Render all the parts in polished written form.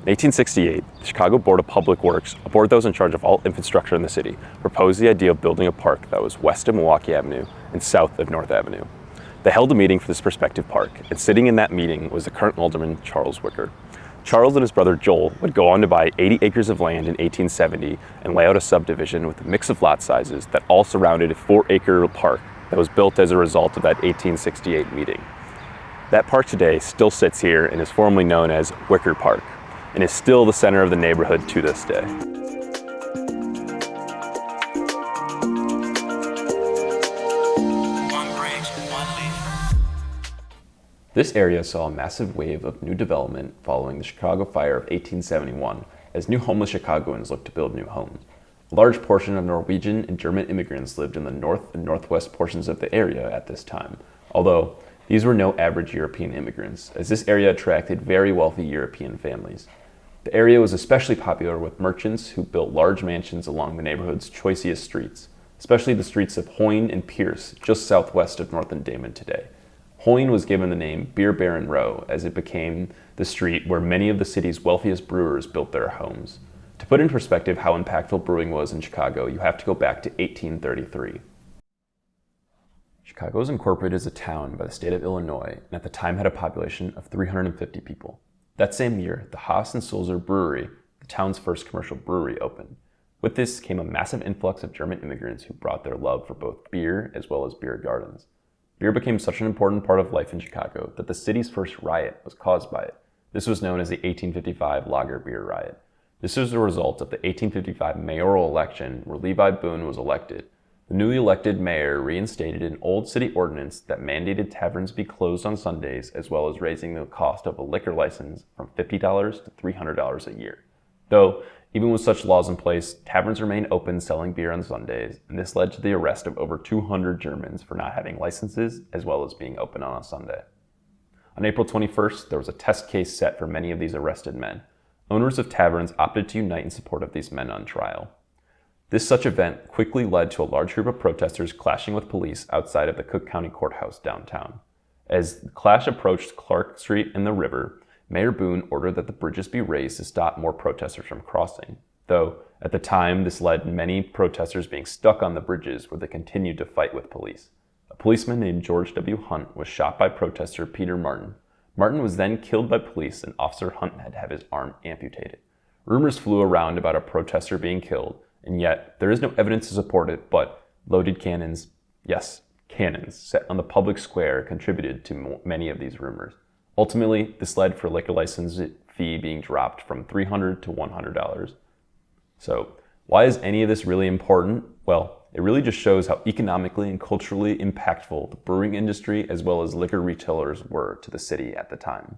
In 1868, the Chicago Board of Public Works, a board that was in charge of all infrastructure in the city, proposed the idea of building a park that was west of Milwaukee Avenue and south of North Avenue. They held a meeting for this prospective park, and sitting in that meeting was the current alderman, Charles Wicker. Charles and his brother Joel would go on to buy 80 acres of land in 1870 and lay out a subdivision with a mix of lot sizes that all surrounded a 4-acre park that was built as a result of that 1868 meeting. That park today still sits here and is formerly known as Wicker Park, and is still the center of the neighborhood to this day. This area saw a massive wave of new development following the Chicago Fire of 1871 as new homeless Chicagoans looked to build new homes. A large portion of Norwegian and German immigrants lived in the north and northwest portions of the area at this time, although these were no average European immigrants, as this area attracted very wealthy European families. The area was especially popular with merchants who built large mansions along the neighborhood's choicest streets, especially the streets of Hoyne and Pierce, just southwest of North and Damon today. Hoyne was given the name Beer Baron Row, as it became the street where many of the city's wealthiest brewers built their homes. To put in perspective how impactful brewing was in Chicago, you have to go back to 1833. Chicago was incorporated as a town by the state of Illinois, and at the time had a population of 350 people. That same year, the Haas and Sulzer Brewery, the town's first commercial brewery, opened. With this came a massive influx of German immigrants who brought their love for both beer as well as beer gardens. Beer became such an important part of life in Chicago that the city's first riot was caused by it. This was known as the 1855 Lager Beer Riot. This was the result of the 1855 mayoral election where Levi Boone was elected. The newly elected mayor reinstated an old city ordinance that mandated taverns be closed on Sundays, as well as raising the cost of a liquor license from $50 to $300 a year. Though, even with such laws in place, taverns remained open selling beer on Sundays, and this led to the arrest of over 200 Germans for not having licenses, as well as being open on a Sunday. On April 21st, there was a test case set for many of these arrested men. Owners of taverns opted to unite in support of these men on trial. This such event quickly led to a large group of protesters clashing with police outside of the Cook County Courthouse downtown. As the clash approached Clark Street and the river, Mayor Boone ordered that the bridges be raised to stop more protesters from crossing, though at the time this led many protesters being stuck on the bridges where they continued to fight with police. A policeman named George W. Hunt was shot by protester Peter Martin. Martin was then killed by police, and Officer Hunt had to have his arm amputated. Rumors flew around about a protester being killed, and yet there is no evidence to support it, but loaded cannons, yes, cannons, set on the public square contributed to many of these rumors. Ultimately, this led for liquor license fee being dropped from $300 to $100. So, why is any of this really important? Well, it really just shows how economically and culturally impactful the brewing industry as well as liquor retailers were to the city at the time.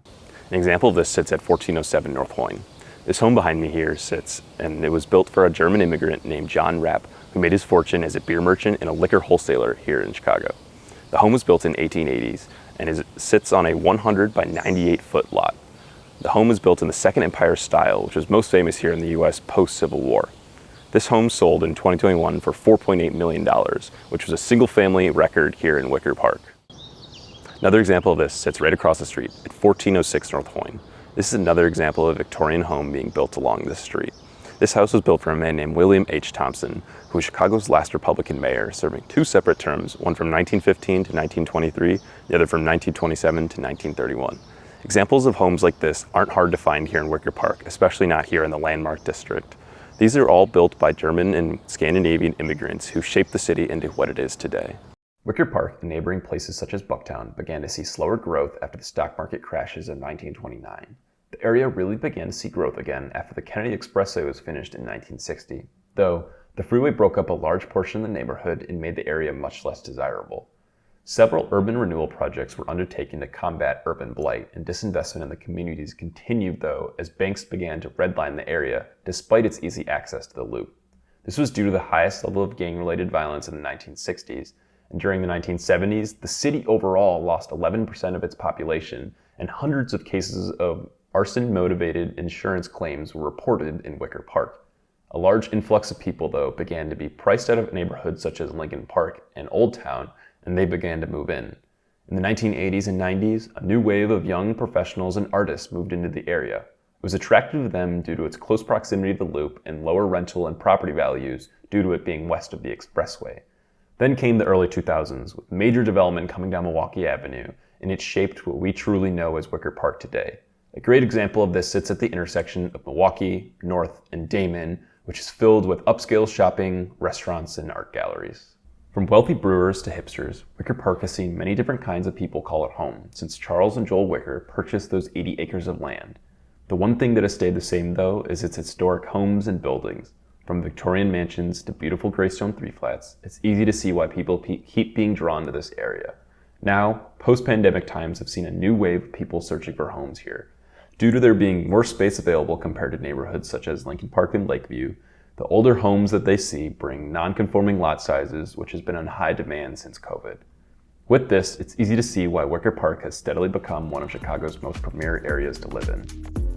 An example of this sits at 1407 North Hoyne. This home behind me here sits, and it was built for a German immigrant named John Rapp, who made his fortune as a beer merchant and a liquor wholesaler here in Chicago. The home was built in the 1880s and sits on a 100 by 98 foot lot. The home was built in the Second Empire style, which was most famous here in the US post-Civil War. This home sold in 2021 for $4.8 million, which was a single family record here in Wicker Park. Another example of this sits right across the street at 1406 North Hoyne. This is another example of a Victorian home being built along this street. This house was built for a man named William H. Thompson, who was Chicago's last Republican mayor, serving 2 separate terms, one from 1915 to 1923, the other from 1927 to 1931. Examples of homes like this aren't hard to find here in Wicker Park, especially not here in the Landmark District. These are all built by German and Scandinavian immigrants who shaped the city into what it is today. Wicker Park and neighboring places such as Bucktown began to see slower growth after the stock market crashes in 1929. The area really began to see growth again after the Kennedy Expressway was finished in 1960, though the freeway broke up a large portion of the neighborhood and made the area much less desirable. Several urban renewal projects were undertaken to combat urban blight, and disinvestment in the communities continued, though, as banks began to redline the area despite its easy access to the loop. This was due to the highest level of gang-related violence in the 1960s, and during the 1970s, the city overall lost 11% of its population, and hundreds of cases of arson-motivated insurance claims were reported in Wicker Park. A large influx of people, though, began to be priced out of neighborhoods such as Lincoln Park and Old Town, and they began to move in. In the 1980s and 90s, a new wave of young professionals and artists moved into the area. It was attractive to them due to its close proximity to the Loop and lower rental and property values due to it being west of the expressway. Then came the early 2000s, with major development coming down Milwaukee Avenue, and it shaped what we truly know as Wicker Park today. A great example of this sits at the intersection of Milwaukee, North, and Damon, which is filled with upscale shopping, restaurants, and art galleries. From wealthy brewers to hipsters, Wicker Park has seen many different kinds of people call it home since Charles and Joel Wicker purchased those 80 acres of land. The one thing that has stayed the same, though, is its historic homes and buildings. From Victorian mansions to beautiful Greystone three-flats, it's easy to see why people keep being drawn to this area. Now, post-pandemic times have seen a new wave of people searching for homes here. Due to there being more space available compared to neighborhoods such as Lincoln Park and Lakeview, the older homes that they see bring non-conforming lot sizes, which has been in high demand since COVID. With this, it's easy to see why Wicker Park has steadily become one of Chicago's most premier areas to live in.